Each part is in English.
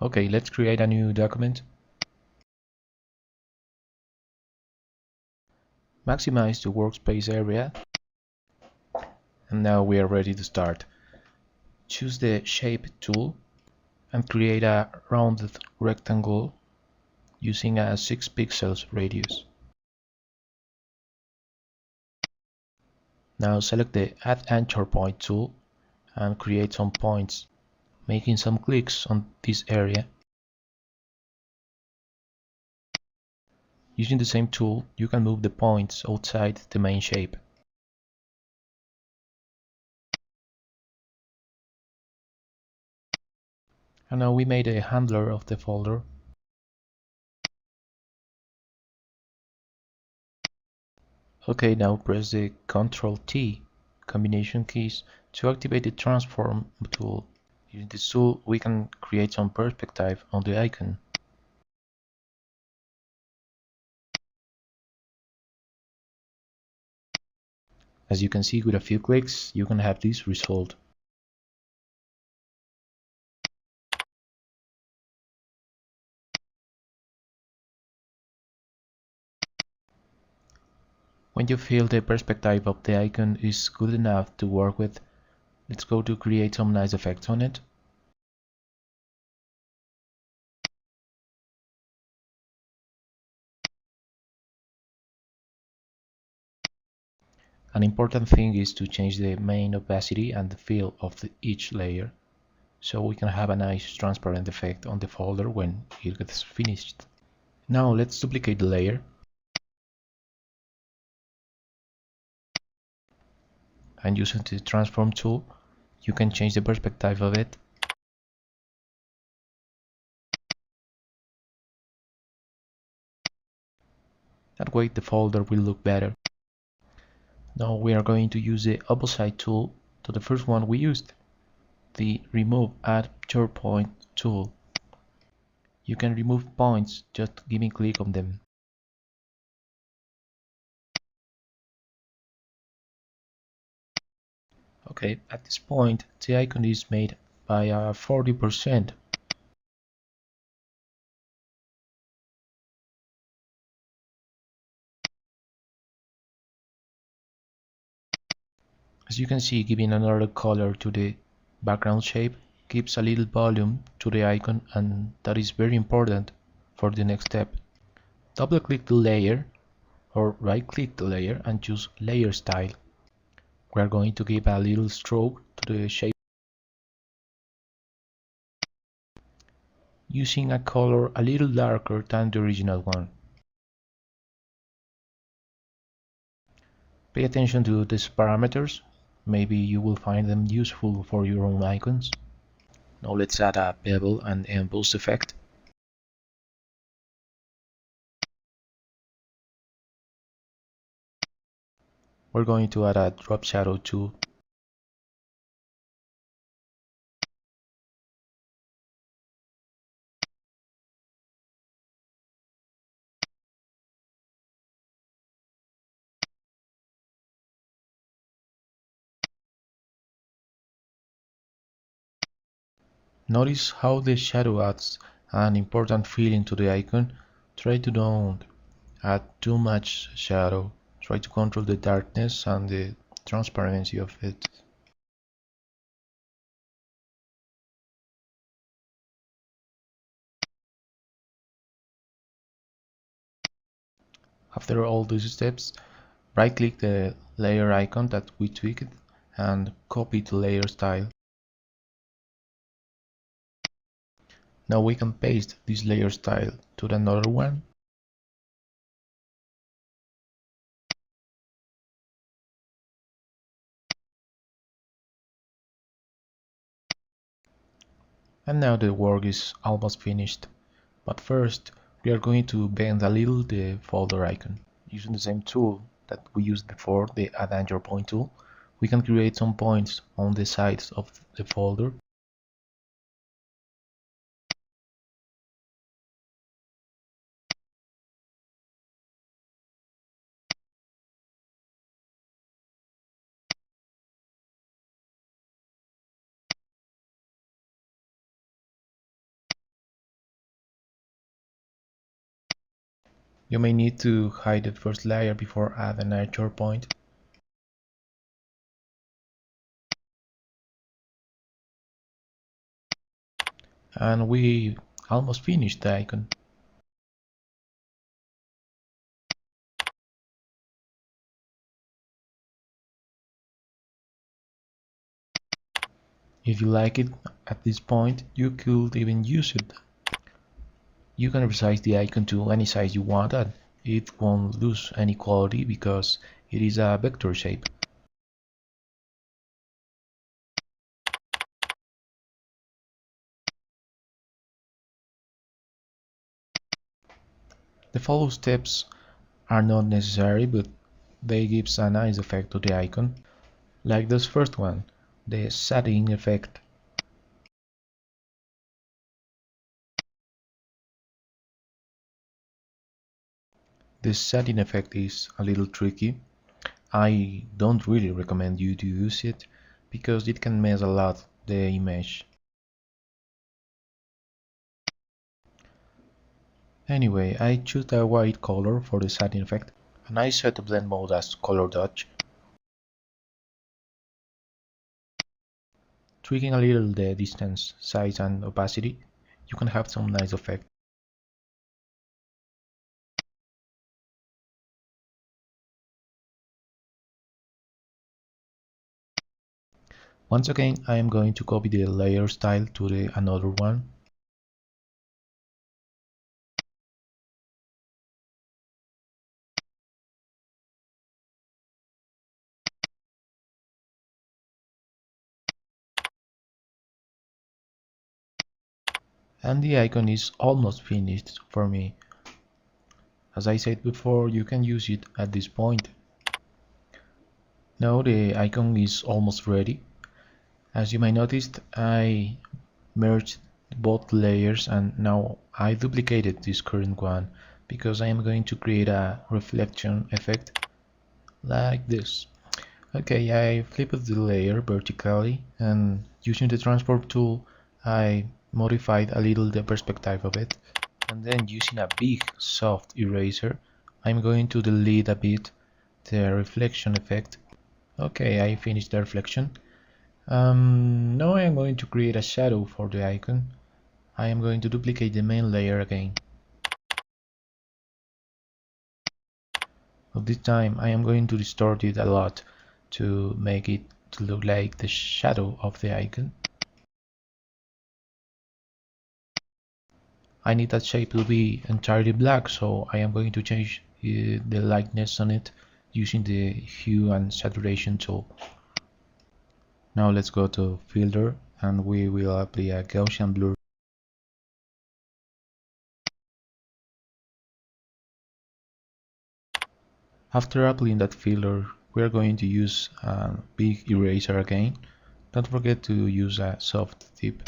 Okay, let's create a new document. Maximize the workspace area. And now we are ready to start. Choose the Shape tool and create a rounded rectangle using a 6 pixels radius. Now select the Add Anchor Point tool and create some points, making some clicks on this area. Using the same tool, you can move the points outside the main shape. And now we made a handler of the folder. Okay, now press the Ctrl-T combination keys to activate the transform tool. Using this tool, we can create some perspective on the icon. As you can see, with a few clicks, you can have this result. When you feel the perspective of the icon is good enough to work with, let's go to create some nice effects on it. An important thing is to change the main opacity and the fill of each layer, so we can have a nice transparent effect on the folder when it gets finished. Now let's duplicate the layer. And using the transform tool, you can change the perspective of it. That way the folder will look better. Now we are going to use the opposite tool to the first one we used, the remove anchor point tool. You can remove points just giving click on them. Okay, at this point the icon is made by 40%. As you can see, giving another color to the background shape gives a little volume to the icon, and that is very important for the next step. Double click the layer or right click the layer and choose layer style. We are going to give a little stroke to the shape using a color a little darker than the original one. Pay attention to these parameters, maybe you will find them useful for your own icons. Now let's add a bevel and emboss effect. We're going to add a drop shadow tool. Notice how the shadow adds an important feeling to the icon. Try to don't add too much shadow. Try to control the darkness and the transparency of it. After all these steps, right click the layer icon that we tweaked and copy the layer style. Now we can paste this layer style to another one. And now the work is almost finished. But first, we are going to bend a little the folder icon. Using the same tool that we used before, the Add Anchor Point tool, we can create some points on the sides of the folder. You may need to hide the first layer before adding an anchor point. And we almost finished the icon. If you like it at this point, you could even use it. You can resize the icon to any size you want and it won't lose any quality because it is a vector shape. The follow steps are not necessary, but they give a nice effect to the icon, like this first one, the setting effect. This setting effect is a little tricky. I don't really recommend you to use it because it can mess a lot the image. Anyway, I choose a white color for the setting effect and I set the blend mode as color dodge, tweaking a little the distance, size and opacity. You can have some nice effect. Once again, I am going to copy the layer style to the another one. And the icon is almost finished for me. As I said before, you can use it at this point. Now the icon is almost ready. As you may notice, I merged both layers and now I duplicated this current one because I am going to create a reflection effect like this. Okay, I flipped the layer vertically and using the transform tool I modified a little the perspective of it, and then using a big soft eraser I'm going to delete a bit the reflection effect. Okay, I finished the reflection. Now I am going to create a shadow for the icon. I am going to duplicate the main layer again. This time I am going to distort it a lot to make it to look like the shadow of the icon. I need that shape to be entirely black, so I am going to change the lightness on it using the hue and saturation tool. Now let's go to filter and we will apply a Gaussian blur. After applying that filter, we are going to use a big eraser again. Don't forget to use a soft tip.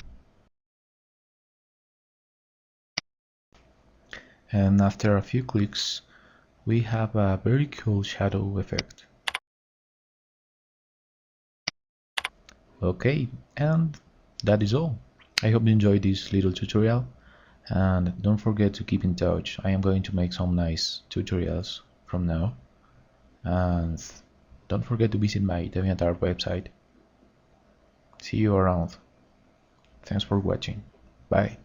And after a few clicks, we have a very cool shadow effect. Okay, and that is all. I hope you enjoyed this little tutorial and don't forget to keep in touch. I am going to make some nice tutorials from now, and don't forget to visit my DeviantArt website. See you around. Thanks for watching. Bye.